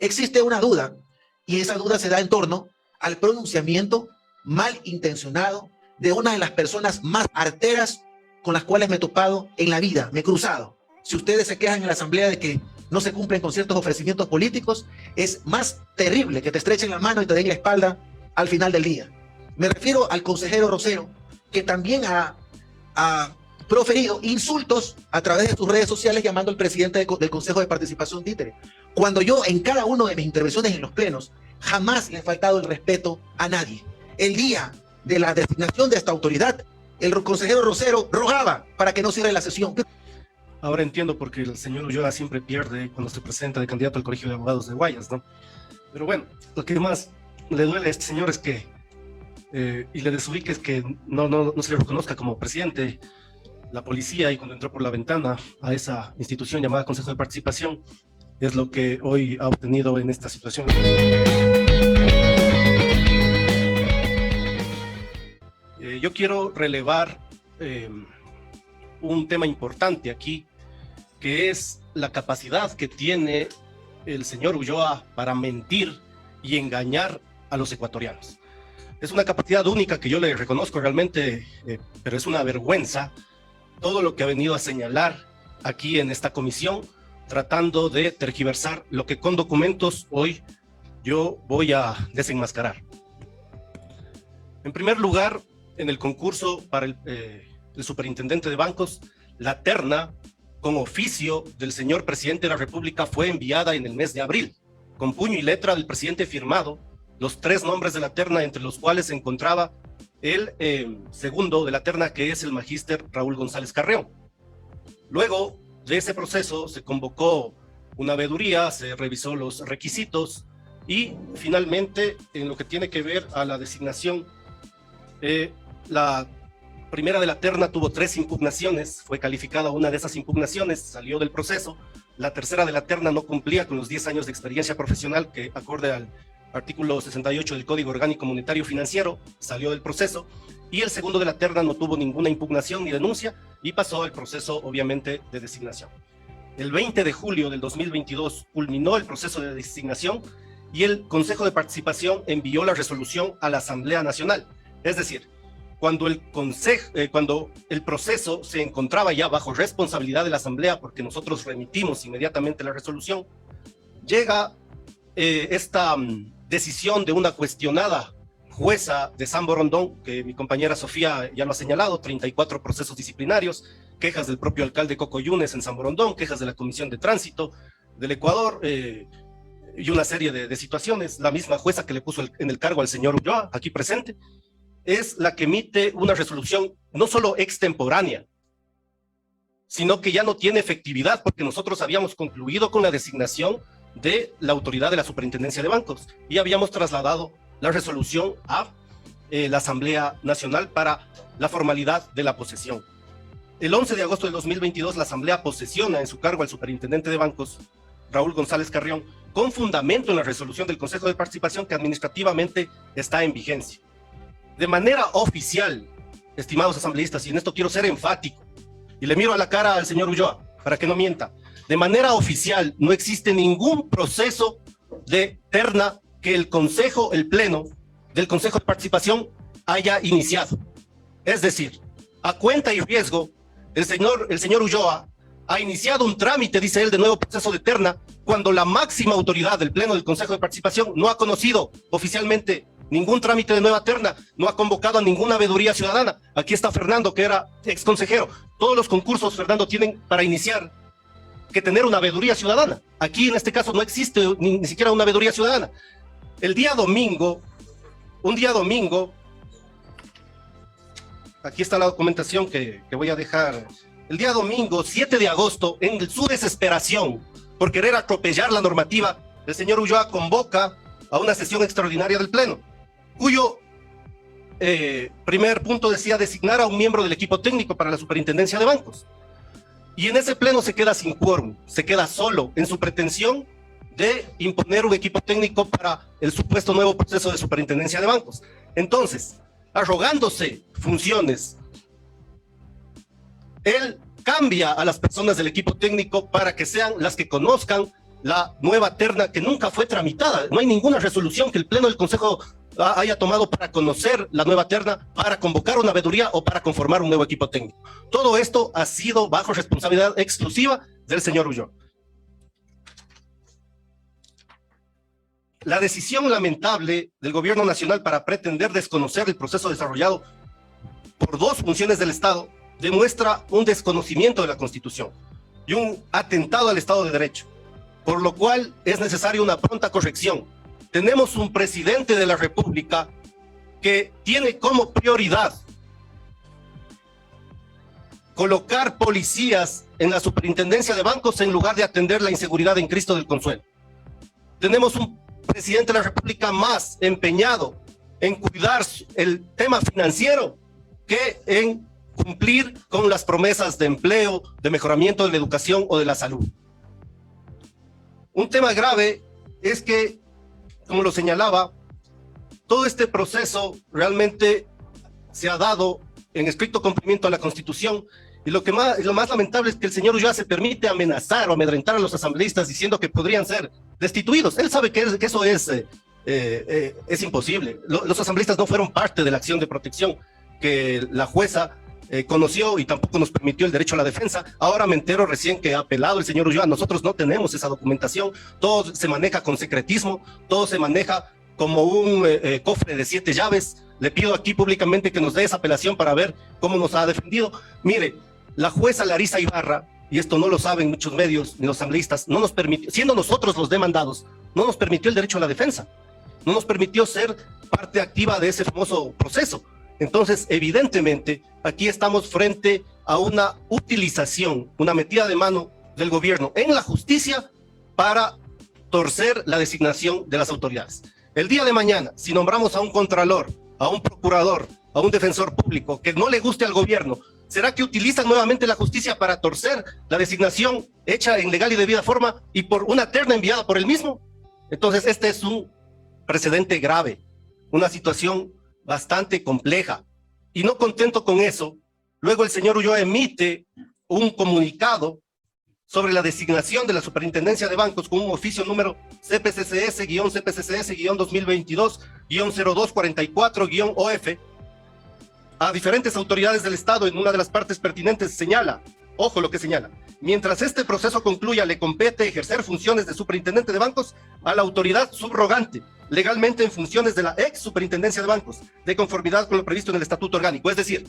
Existe una duda, y esa duda se da en torno al pronunciamiento malintencionado de una de las personas más arteras con las cuales me he topado en la vida, me he cruzado. Si ustedes se quejan en la asamblea de que no se cumplen con ciertos ofrecimientos políticos, es más terrible que te estrechen la mano y te den la espalda al final del día. Me refiero al consejero Rosero, que también ha proferido insultos a través de sus redes sociales llamando al presidente del Consejo de Participación títere. Cuando yo en cada una de mis intervenciones en los plenos jamás le he faltado el respeto a nadie. El día de la designación de esta autoridad, el consejero Rosero rogaba para que no cierre la sesión. Ahora entiendo por qué el señor Ulloa siempre pierde cuando se presenta de candidato al Colegio de Abogados de Guayas, ¿no? Pero bueno, lo que más le duele a este señor es que, y le desubique, es que no se le reconozca como presidente la policía, y cuando entró por la ventana a esa institución llamada Consejo de Participación, es lo que hoy ha obtenido en esta situación. Yo quiero relevar un tema importante aquí, que es la capacidad que tiene el señor Ulloa para mentir y engañar a los ecuatorianos. Es una capacidad única que yo le reconozco realmente, pero es una vergüenza todo lo que ha venido a señalar aquí en esta comisión, tratando de tergiversar lo que con documentos hoy yo voy a desenmascarar. En primer lugar, en el concurso para el superintendente de bancos, la terna con oficio del señor presidente de la República fue enviada en el mes de abril, con puño y letra del presidente firmado, los 3 nombres de la terna, entre los cuales se encontraba el segundo de la terna, que es el magíster Raúl González Carreón. Luego de ese proceso se convocó una veeduría, se revisó los requisitos y finalmente, en lo que tiene que ver a la designación, la primera de la terna tuvo 3 impugnaciones, fue calificada una de esas impugnaciones, salió del proceso. La tercera de la terna no cumplía con los 10 años de experiencia profesional que acorde al artículo 68 del Código Orgánico Monetario Financiero, salió del proceso, y el segundo de la terna no tuvo ninguna impugnación ni denuncia y pasó al proceso, obviamente, de designación. El 20 de julio del 2022 culminó el proceso de designación y el Consejo de Participación envió la resolución a la Asamblea Nacional. Es decir, cuando el proceso se encontraba ya bajo responsabilidad de la Asamblea, porque nosotros remitimos inmediatamente la resolución, llega esta decisión de una cuestionada jueza de San Borondón, que mi compañera Sofía ya lo ha señalado, 34 procesos disciplinarios, quejas del propio alcalde Coco Yunes en San Borondón, quejas de la Comisión de Tránsito del Ecuador, y una serie de situaciones. La misma jueza que le puso en el cargo al señor Ulloa, aquí presente, es la que emite una resolución no solo extemporánea, sino que ya no tiene efectividad, porque nosotros habíamos concluido con la designación de la autoridad de la Superintendencia de Bancos y habíamos trasladado la resolución a la Asamblea Nacional para la formalidad de la posesión. El 11 de agosto del 2022 la Asamblea posesiona en su cargo al superintendente de bancos, Raúl González Carrión, con fundamento en la resolución del Consejo de Participación que administrativamente está en vigencia. De manera oficial, estimados asambleístas, y en esto quiero ser enfático, y le miro a la cara al señor Ulloa para que no mienta, de manera oficial no existe ningún proceso de terna que el Consejo, el Pleno del Consejo de Participación haya iniciado. Es decir, a cuenta y riesgo, el señor Ulloa ha iniciado un trámite, dice él, de nuevo proceso de terna, cuando la máxima autoridad del Pleno del Consejo de Participación no ha conocido oficialmente ningún trámite de nueva terna, no ha convocado a ninguna veeduría ciudadana. Aquí está Fernando, que era ex consejero. Todos los concursos, Fernando, tienen para iniciar que tener una veeduría ciudadana. Aquí en este caso no existe ni siquiera una veeduría ciudadana. Un día domingo, aquí está la documentación que voy a dejar. El día domingo, 7 de agosto, en su desesperación por querer atropellar la normativa, el señor Ulloa convoca a una sesión extraordinaria del Pleno, cuyo primer punto decía designar a un miembro del equipo técnico para la superintendencia de bancos. Y en ese pleno se queda sin quórum, se queda solo en su pretensión de imponer un equipo técnico para el supuesto nuevo proceso de superintendencia de bancos. Entonces, arrogándose funciones, él cambia a las personas del equipo técnico para que sean las que conozcan la nueva terna que nunca fue tramitada. No hay ninguna resolución que el Pleno del Consejo haya tomado para conocer la nueva terna, para convocar una veeduría o para conformar un nuevo equipo técnico. Todo esto ha sido bajo responsabilidad exclusiva del señor Ulloa. La decisión lamentable del gobierno nacional para pretender desconocer el proceso desarrollado por dos funciones del Estado demuestra un desconocimiento de la Constitución y un atentado al Estado de Derecho, por lo cual es necesaria una pronta corrección. Tenemos un presidente de la República que tiene como prioridad colocar policías en la superintendencia de bancos en lugar de atender la inseguridad en Cristo del Consuelo. Tenemos un presidente de la República más empeñado en cuidar el tema financiero que en cumplir con las promesas de empleo, de mejoramiento de la educación o de la salud. Un tema grave es que, como lo señalaba, todo este proceso realmente se ha dado en estricto cumplimiento a la Constitución, y lo más lamentable es que el señor Ulloa se permite amenazar o amedrentar a los asambleístas diciendo que podrían ser destituidos. Él sabe que eso es imposible. Los asambleístas no fueron parte de la acción de protección que la jueza conoció y tampoco nos permitió el derecho a la defensa. Ahora me entero recién que ha apelado el señor Ulloa. Nosotros no tenemos esa documentación. Todo se maneja con secretismo, todo se maneja como un cofre de 7 llaves. Le pido aquí públicamente que nos dé esa apelación para ver cómo nos ha defendido. Mire, la jueza Larisa Ibarra, y esto no lo saben muchos medios ni los asambleístas, no nos permitió, siendo nosotros los demandados, no nos permitió el derecho a la defensa, no nos permitió ser parte activa de ese famoso proceso. Entonces, evidentemente, aquí estamos frente a una utilización, una metida de mano del gobierno en la justicia para torcer la designación de las autoridades. El día de mañana, si nombramos a un contralor, a un procurador, a un defensor público que no le guste al gobierno, ¿será que utilizan nuevamente la justicia para torcer la designación hecha en legal y debida forma y por una terna enviada por él mismo? Entonces, este es un precedente grave, una situación bastante compleja. Y no contento con eso, luego el señor Ulloa emite un comunicado sobre la designación de la superintendencia de bancos con un oficio número CPCCS-CPCCS-2022-0244-OF a diferentes autoridades del Estado. En una de las partes pertinentes señala, ojo lo que señala: mientras este proceso concluya, le compete ejercer funciones de superintendente de bancos a la autoridad subrogante, legalmente en funciones de la ex superintendencia de bancos, de conformidad con lo previsto en el estatuto orgánico. Es decir,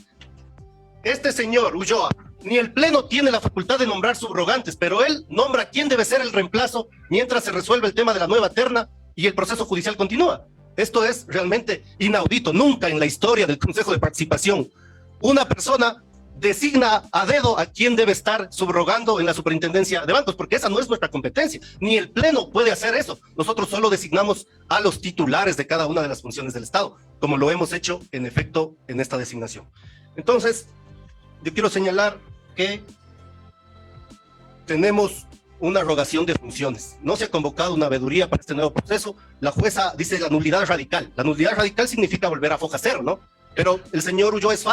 este señor Ulloa, ni el Pleno tiene la facultad de nombrar subrogantes, pero él nombra quién debe ser el reemplazo mientras se resuelve el tema de la nueva terna y el proceso judicial continúa. Esto es realmente inaudito. Nunca en la historia del Consejo de Participación una persona designa a dedo a quién debe estar subrogando en la superintendencia de bancos, porque esa no es nuestra competencia. Ni el Pleno puede hacer eso. Nosotros solo designamos a los titulares de cada una de las funciones del Estado, como lo hemos hecho en efecto en esta designación. Entonces, yo quiero señalar que tenemos una rogación de funciones. No se ha convocado una veeduría para este nuevo proceso. La jueza dice la nulidad radical. La nulidad radical significa volver a foja cero, ¿no? Pero el señor Ulloa es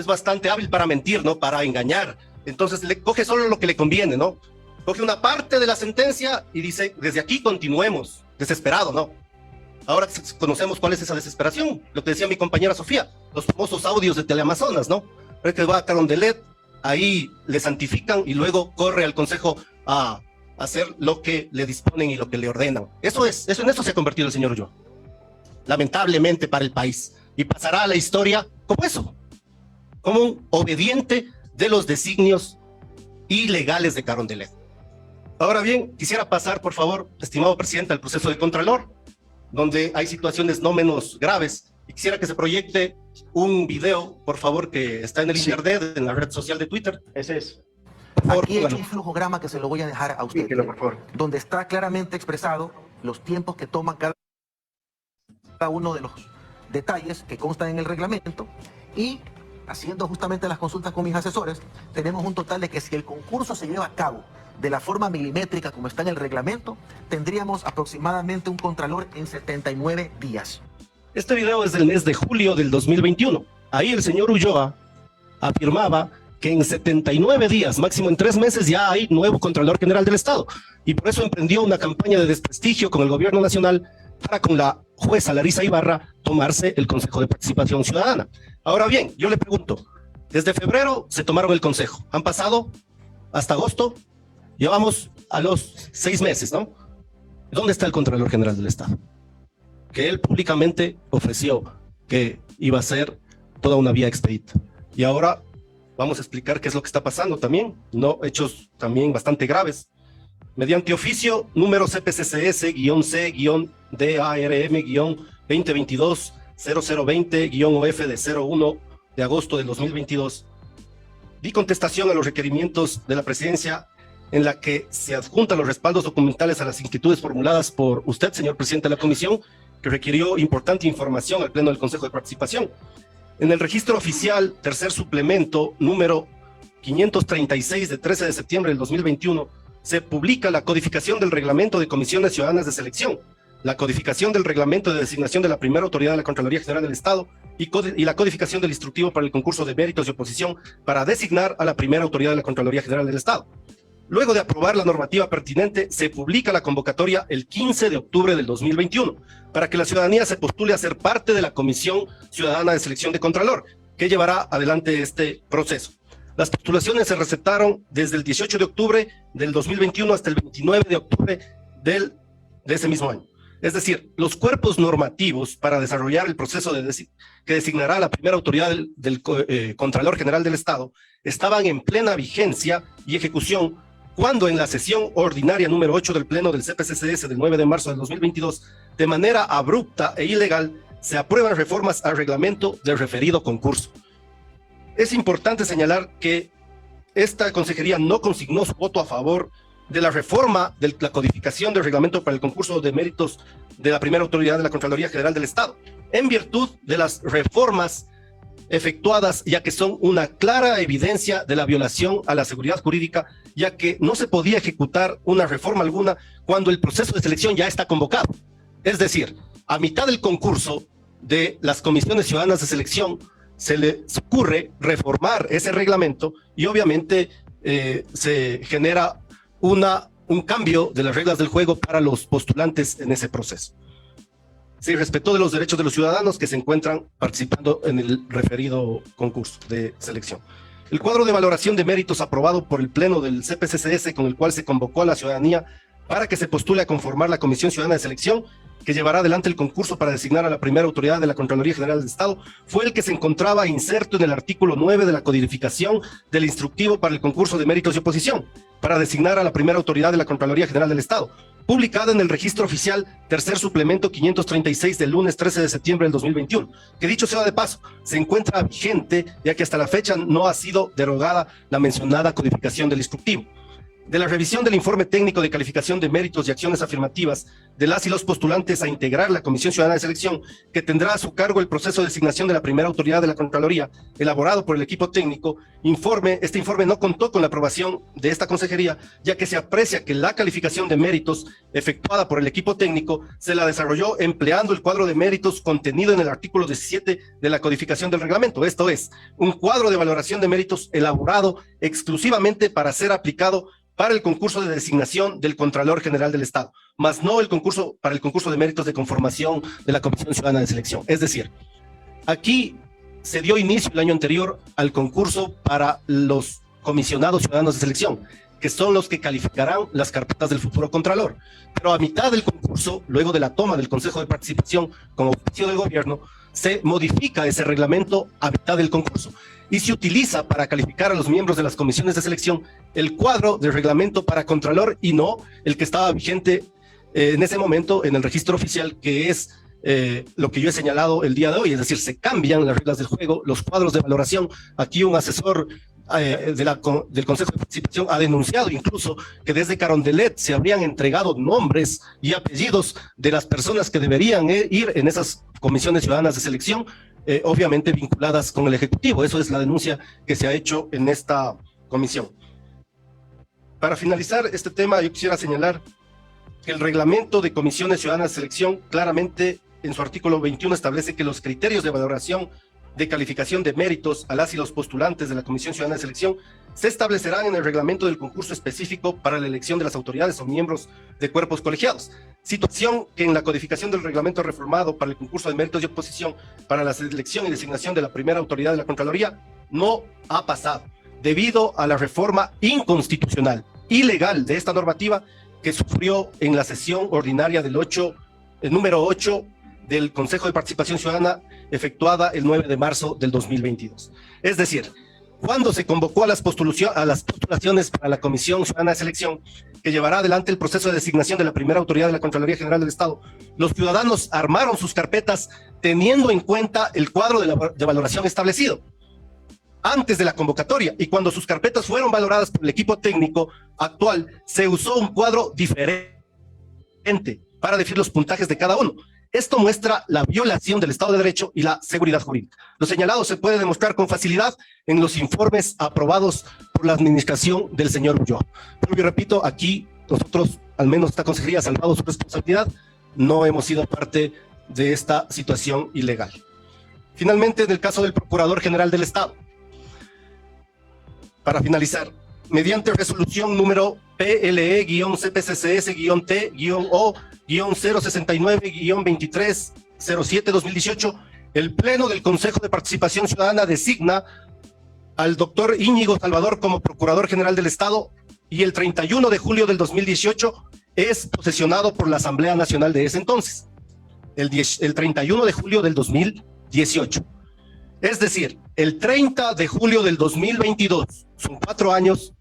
bastante hábil para mentir, ¿no? Para engañar. Entonces le coge solo lo que le conviene, ¿no? Coge una parte de la sentencia y dice, desde aquí continuemos. Desesperado, ¿no? Ahora conocemos cuál es esa desesperación. Lo que decía mi compañera Sofía, los famosos audios de Teleamazonas, ¿no? Pero que va a Carondelet, ahí le santifican y luego corre al Consejo a hacer lo que le disponen y lo que le ordenan. En eso se ha convertido el señor Ulloa, lamentablemente para el país, y pasará a la historia como eso, como un obediente de los designios ilegales de Carondelet. Ahora bien, quisiera pasar, por favor, estimado presidente, al proceso de Contralor, donde hay situaciones no menos graves, y quisiera que se proyecte un video, por favor, que está en el internet, en la red social de Twitter. Ese es. Por aquí he hecho un flujograma que se lo voy a dejar a usted, Dígelo, por favor. donde está claramente expresado los tiempos que toman cada uno de los detalles que constan en el reglamento, y haciendo justamente las consultas con mis asesores, tenemos un total de que si el concurso se lleva a cabo de la forma milimétrica como está en el reglamento, tendríamos aproximadamente un contralor en 79 días. Este video es del mes de julio del 2021. Ahí el señor Ulloa afirmaba que en 79 días, máximo en 3 meses, ya hay nuevo Contralor General del Estado. Y por eso emprendió una campaña de desprestigio con el gobierno nacional para con la jueza Larissa Ibarra tomarse el Consejo de Participación Ciudadana. Ahora bien, yo le pregunto, desde febrero se tomaron el Consejo, han pasado hasta agosto, llevamos a los 6 meses, ¿no? ¿Dónde está el Contralor General del Estado? Que él públicamente ofreció que iba a ser toda una vía expedita. Y ahora vamos a explicar qué es lo que está pasando también, ¿no? Hechos también bastante graves. Mediante oficio número CPCCS-CDARM-2022-0020-OF de 01 de agosto del 2022, di contestación a los requerimientos de la presidencia en la que se adjuntan los respaldos documentales a las inquietudes formuladas por usted, señor presidente de la comisión, que requirió importante información al Pleno del Consejo de Participación. En el registro oficial, tercer suplemento, número 536 de 13 de septiembre del 2021, se publica la codificación del reglamento de comisiones ciudadanas de selección, la codificación del reglamento de designación de la primera autoridad de la Contraloría General del Estado y la codificación del instructivo para el concurso de méritos y oposición para designar a la primera autoridad de la Contraloría General del Estado. Luego de aprobar la normativa pertinente, se publica la convocatoria el 15 de octubre del 2021 para que la ciudadanía se postule a ser parte de la Comisión Ciudadana de Selección de Contralor, que llevará adelante este proceso. Las postulaciones se receptaron desde el 18 de octubre del 2021 hasta el 29 de octubre de ese mismo año. Es decir, los cuerpos normativos para desarrollar el proceso que designará la primera autoridad del Contralor General del Estado estaban en plena vigencia y ejecución cuando en la sesión ordinaria número 8 del Pleno del CPCCS del 9 de marzo del 2022, de manera abrupta e ilegal, se aprueban reformas al reglamento del referido concurso. Es importante señalar que esta consejería no consignó su voto a favor de la reforma de la codificación del reglamento para el concurso de méritos de la primera autoridad de la Contraloría General del Estado, en virtud de las reformas efectuadas, ya que son una clara evidencia de la violación a la seguridad jurídica, ya que no se podía ejecutar una reforma alguna cuando el proceso de selección ya está convocado. Es decir, a mitad del concurso de las comisiones ciudadanas de selección, se le ocurre reformar ese reglamento y obviamente se genera un cambio de las reglas del juego para los postulantes en ese proceso. Se respetó de los derechos de los ciudadanos que se encuentran participando en el referido concurso de selección. El cuadro de valoración de méritos aprobado por el Pleno del CPCCS, con el cual se convocó a la ciudadanía para que se postule a conformar la Comisión Ciudadana de Selección, que llevará adelante el concurso para designar a la primera autoridad de la Contraloría General del Estado, fue el que se encontraba inserto en el artículo 9 de la codificación del instructivo para el concurso de méritos y oposición, para designar a la primera autoridad de la Contraloría General del Estado, publicada en el registro oficial tercer suplemento 536 del lunes 13 de septiembre del 2021, que dicho sea de paso, se encuentra vigente ya que hasta la fecha no ha sido derogada la mencionada codificación del instructivo. De la revisión del informe técnico de calificación de méritos y acciones afirmativas de las y los postulantes a integrar la Comisión Ciudadana de Selección, que tendrá a su cargo el proceso de designación de la primera autoridad de la Contraloría, elaborado por el equipo técnico, este informe no contó con la aprobación de esta consejería, ya que se aprecia que la calificación de méritos efectuada por el equipo técnico se la desarrolló empleando el cuadro de méritos contenido en el artículo 17 de la codificación del reglamento, esto es, un cuadro de valoración de méritos elaborado exclusivamente para ser aplicado para el concurso de designación del Contralor General del Estado, más no para el concurso de méritos de conformación de la Comisión Ciudadana de Selección. Es decir, aquí se dio inicio el año anterior al concurso para los comisionados ciudadanos de selección, que son los que calificarán las carpetas del futuro Contralor. Pero a mitad del concurso, luego de la toma del Consejo de Participación como oficio del gobierno, se modifica ese reglamento a mitad del concurso y se utiliza para calificar a los miembros de las comisiones de selección el cuadro de reglamento para Contralor y no el que estaba vigente en ese momento en el registro oficial, que es lo que yo he señalado el día de hoy. Es decir, se cambian las reglas del juego, los cuadros de valoración. Aquí un asesor del Consejo de Participación ha denunciado incluso que desde Carondelet se habrían entregado nombres y apellidos de las personas que deberían ir en esas comisiones ciudadanas de selección, obviamente vinculadas con el Ejecutivo. Eso es la denuncia que se ha hecho en esta comisión. Para finalizar este tema, yo quisiera señalar que el reglamento de comisiones ciudadanas de selección claramente en su artículo 21 establece que los criterios de valoración de calificación de méritos a las y los postulantes de la Comisión Ciudadana de Selección se establecerán en el reglamento del concurso específico para la elección de las autoridades o miembros de cuerpos colegiados, situación que en la codificación del reglamento reformado para el concurso de méritos y oposición para la selección y designación de la primera autoridad de la Contraloría no ha pasado, debido a la reforma inconstitucional, ilegal de esta normativa que sufrió en la sesión ordinaria del número 8 del Consejo de Participación Ciudadana efectuada el 9 de marzo del 2022. Es decir, cuando se convocó a las postulaciones para la Comisión Ciudadana de Selección, que llevará adelante el proceso de designación de la primera autoridad de la Contraloría General del Estado, los ciudadanos armaron sus carpetas teniendo en cuenta el cuadro de valoración establecido antes de la convocatoria, y cuando sus carpetas fueron valoradas por el equipo técnico actual, se usó un cuadro diferente para definir los puntajes de cada uno. Esto muestra la violación del Estado de Derecho y la seguridad jurídica. Lo señalado se puede demostrar con facilidad en los informes aprobados por la administración del señor Ulloa. Pero yo repito, aquí nosotros, al menos esta consejería, ha salvado su responsabilidad, no hemos sido parte de esta situación ilegal. Finalmente, en el caso del Procurador General del Estado, para finalizar, mediante resolución número PLE-CPCCS-T-O-069-2307-2018, el Pleno del Consejo de Participación Ciudadana designa al doctor Íñigo Salvador como Procurador General del Estado y el 31 de julio del 2018 es posesionado por la Asamblea Nacional de ese entonces, el 31 de julio del 2018. Es decir, el 30 de julio del 2022, son 4 años,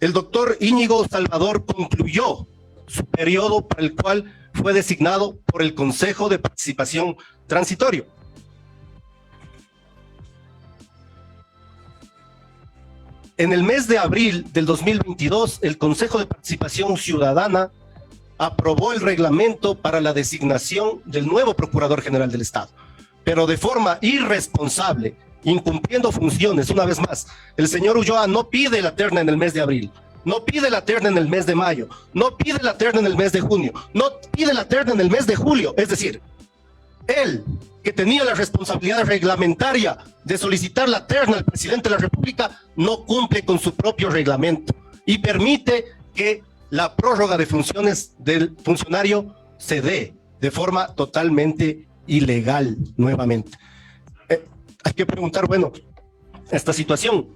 el doctor Íñigo Salvador concluyó su periodo para el cual fue designado por el Consejo de Participación Transitorio. En el mes de abril del 2022, el Consejo de Participación Ciudadana aprobó el reglamento para la designación del nuevo Procurador General del Estado, pero de forma irresponsable, incumpliendo funciones. Una vez más, el señor Ulloa no pide la terna en el mes de abril, no pide la terna en el mes de mayo, no pide la terna en el mes de junio, no pide la terna en el mes de julio. Es decir, él, que tenía la responsabilidad reglamentaria de solicitar la terna al presidente de la República, no cumple con su propio reglamento y permite que la prórroga de funciones del funcionario se dé de forma totalmente ilegal nuevamente. Hay que preguntar, bueno, esta situación,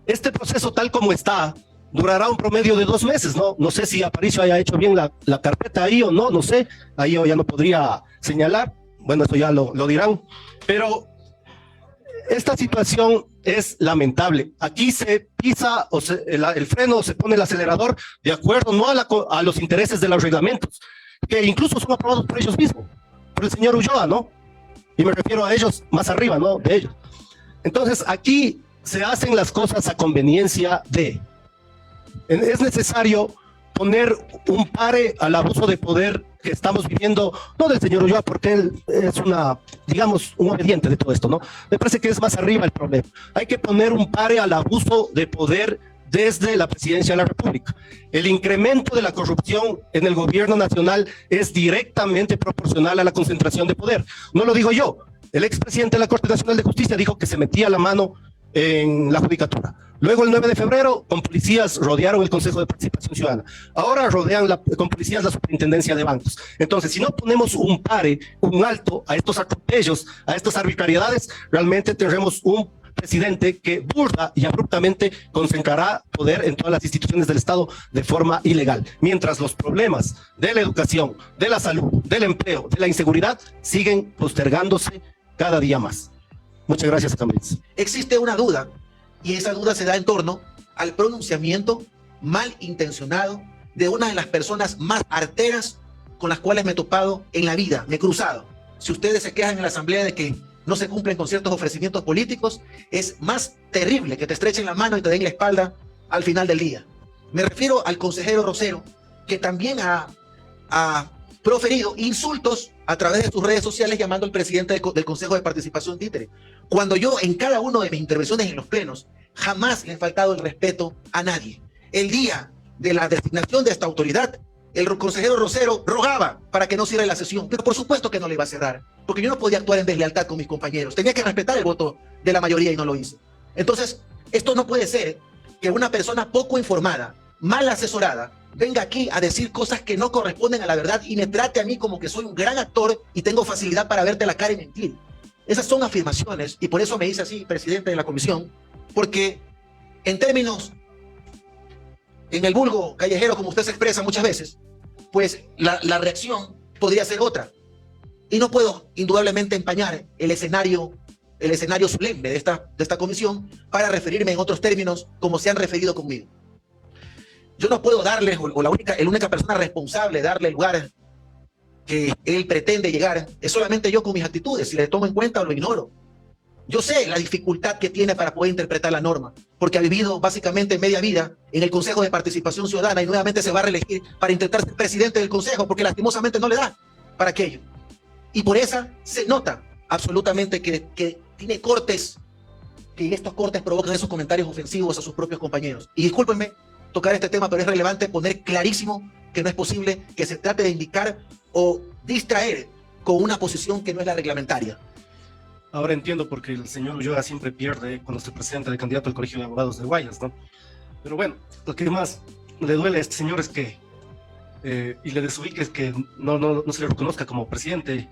este proceso tal como está, durará un promedio de 2 meses, ¿no? No sé si Aparicio haya hecho bien la carpeta ahí o no, no sé, ahí yo ya no podría señalar, bueno, eso ya lo dirán, pero esta situación es lamentable. Aquí se pisa el freno, se pone el acelerador de acuerdo no a los intereses de los reglamentos, que incluso son aprobados por ellos mismos, por el señor Ulloa, ¿no? Y me refiero a ellos más arriba, ¿no? De ellos. Entonces, aquí se hacen las cosas a conveniencia de. Es necesario poner un pare al abuso de poder que estamos viviendo, no del señor Ulloa, porque él es digamos, un obediente de todo esto, ¿no? Me parece que es más arriba el problema. Hay que poner un pare al abuso de poder desde la presidencia de la República. El incremento de la corrupción en el gobierno nacional es directamente proporcional a la concentración de poder. No lo digo yo, el expresidente de la Corte Nacional de Justicia dijo que se metía la mano en la judicatura. Luego el 9 de febrero con policías rodearon el Consejo de Participación Ciudadana. Ahora rodean con policías la Superintendencia de Bancos. Entonces, si no ponemos un pare, un alto a estos atropellos, a estas arbitrariedades, realmente tendremos un presidente que burda y abruptamente concentrará poder en todas las instituciones del Estado de forma ilegal, mientras los problemas de la educación, de la salud, del empleo, de la inseguridad siguen postergándose cada día más. Muchas gracias, también. Existe una duda, y esa duda se da en torno al pronunciamiento malintencionado de una de las personas más arteras con las cuales me he topado en la vida, me he cruzado. Si ustedes se quejan en la asamblea de que no se cumplen con ciertos ofrecimientos políticos, es más terrible que te estrechen la mano y te den la espalda al final del día. Me refiero al consejero Rosero, que también ha proferido insultos a través de sus redes sociales llamando al presidente del Consejo de Participación títere. Cuando yo en cada una de mis intervenciones en los plenos jamás le he faltado el respeto a nadie. El día de la designación de esta autoridad el consejero Rosero rogaba para que no cierre la sesión, pero por supuesto que no le iba a cerrar, porque yo no podía actuar en deslealtad con mis compañeros, tenía que respetar el voto de la mayoría y no lo hice. Entonces, esto no puede ser que una persona poco informada, mal asesorada, venga aquí a decir cosas que no corresponden a la verdad y me trate a mí como que soy un gran actor y tengo facilidad para verte la cara y mentir. Esas son afirmaciones y por eso me dice así, presidente de la comisión, porque en términos, en el vulgo callejero, como usted se expresa muchas veces, pues la reacción podría ser otra. Y no puedo indudablemente empañar el escenario solemne de esta comisión para referirme en otros términos como se han referido conmigo. Yo no puedo darle, o la única persona responsable de darle el lugar que él pretende llegar, es solamente yo con mis actitudes, si le tomo en cuenta o lo ignoro. Yo sé la dificultad que tiene para poder interpretar la norma, porque ha vivido básicamente media vida en el Consejo de Participación Ciudadana y nuevamente se va a reelegir para intentar ser presidente del Consejo, porque lastimosamente no le da para aquello. Y por esa se nota absolutamente que tiene cortes, que estos cortes provocan esos comentarios ofensivos a sus propios compañeros. Y discúlpenme tocar este tema, pero es relevante poner clarísimo que no es posible que se trate de indicar o distraer con una posición que no es la reglamentaria. Ahora entiendo por qué el señor Ulloa siempre pierde cuando se presenta de candidato al Colegio de Abogados de Guayas, ¿no? Pero bueno, lo que más le duele a este señor es que, y le desubique, es que no se le reconozca como presidente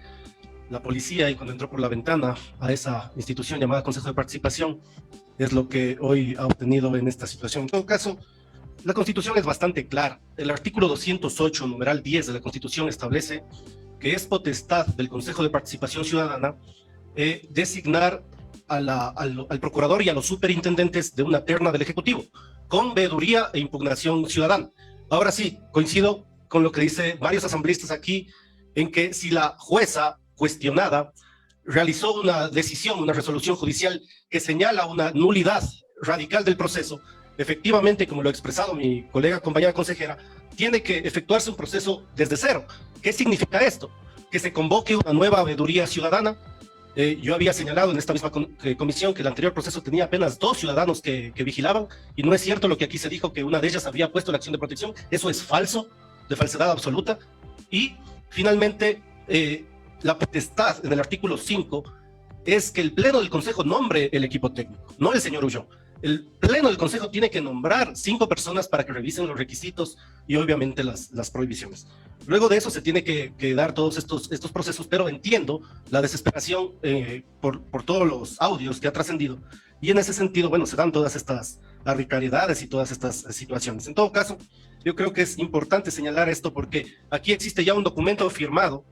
la policía, y cuando entró por la ventana a esa institución llamada Consejo de Participación, es lo que hoy ha obtenido en esta situación. En todo caso, la Constitución es bastante clara. El artículo 208, numeral 10 de la Constitución establece que es potestad del Consejo de Participación Ciudadana designar al procurador y a los superintendentes de una terna del Ejecutivo, con veeduría e impugnación ciudadana. Ahora sí, coincido con lo que dice varios asambleístas aquí, en que si la jueza cuestionada realizó una decisión, una resolución judicial que señala una nulidad radical del proceso, efectivamente, como lo ha expresado mi colega compañera consejera, tiene que efectuarse un proceso desde cero. ¿Qué significa esto? Que se convoque una nueva veeduría ciudadana. Yo había señalado en esta misma comisión que el anterior proceso tenía apenas 2 ciudadanos que vigilaban, y no es cierto lo que aquí se dijo, que una de ellas había puesto la acción de protección. Eso es falso, de falsedad absoluta. Y finalmente, la potestad en el artículo 5 es que el Pleno del Consejo nombre el equipo técnico, no el señor Ulloa. El Pleno del Consejo tiene que nombrar 5 personas para que revisen los requisitos y obviamente las prohibiciones. Luego de eso se tiene que dar todos estos procesos, pero entiendo la desesperación por todos los audios que ha trascendido, y en ese sentido, bueno, se dan todas estas arbitrariedades y todas estas situaciones. En todo caso, yo creo que es importante señalar esto, porque aquí existe ya un documento firmado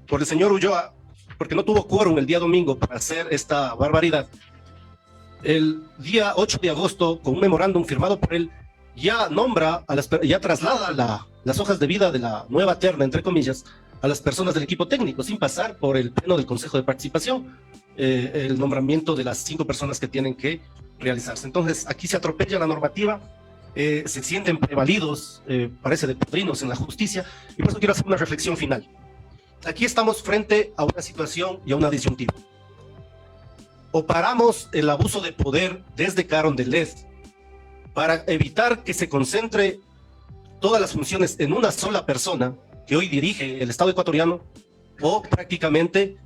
por el señor Ulloa, porque no tuvo quórum el día domingo para hacer esta barbaridad. El día 8 de agosto, con un memorándum firmado por él, ya nombra, ya traslada las hojas de vida de la nueva terna, entre comillas, a las personas del equipo técnico, sin pasar por el pleno del Consejo de Participación, el nombramiento de las 5 personas que tienen que realizarse. Entonces, aquí se atropella la normativa, se sienten prevalidos, parece de padrinos en la justicia, y por eso quiero hacer una reflexión final. Aquí estamos frente a una situación y a una disyuntiva. O paramos el abuso de poder desde Carondelet para evitar que se concentre todas las funciones en una sola persona que hoy dirige el Estado ecuatoriano, o prácticamente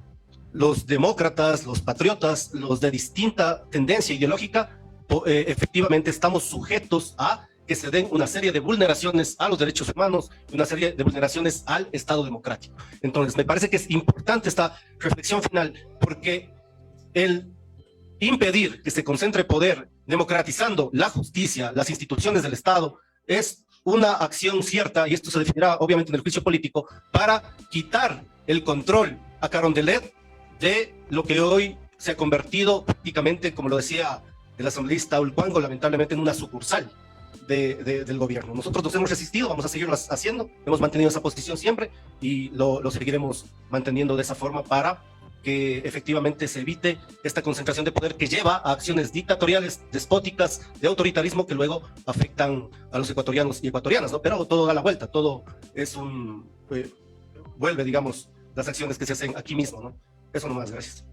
los demócratas, los patriotas, los de distinta tendencia ideológica, efectivamente estamos sujetos a que se den una serie de vulneraciones a los derechos humanos, una serie de vulneraciones al Estado democrático. Entonces, me parece que es importante esta reflexión final, porque el impedir que se concentre poder democratizando la justicia, las instituciones del Estado, es una acción cierta, y esto se definirá obviamente en el juicio político, para quitar el control a Carondelet de lo que hoy se ha convertido prácticamente, como lo decía el asambleísta Ulcuango, lamentablemente en una sucursal del gobierno. Nosotros nos hemos resistido, vamos a seguirlo haciendo, hemos mantenido esa posición siempre, y lo seguiremos manteniendo de esa forma para que efectivamente se evite esta concentración de poder que lleva a acciones dictatoriales, despóticas, de autoritarismo, que luego afectan a los ecuatorianos y ecuatorianas, ¿no? Pero todo da la vuelta, todo es vuelve, digamos, las acciones que se hacen aquí mismo, ¿no? Eso nomás, gracias.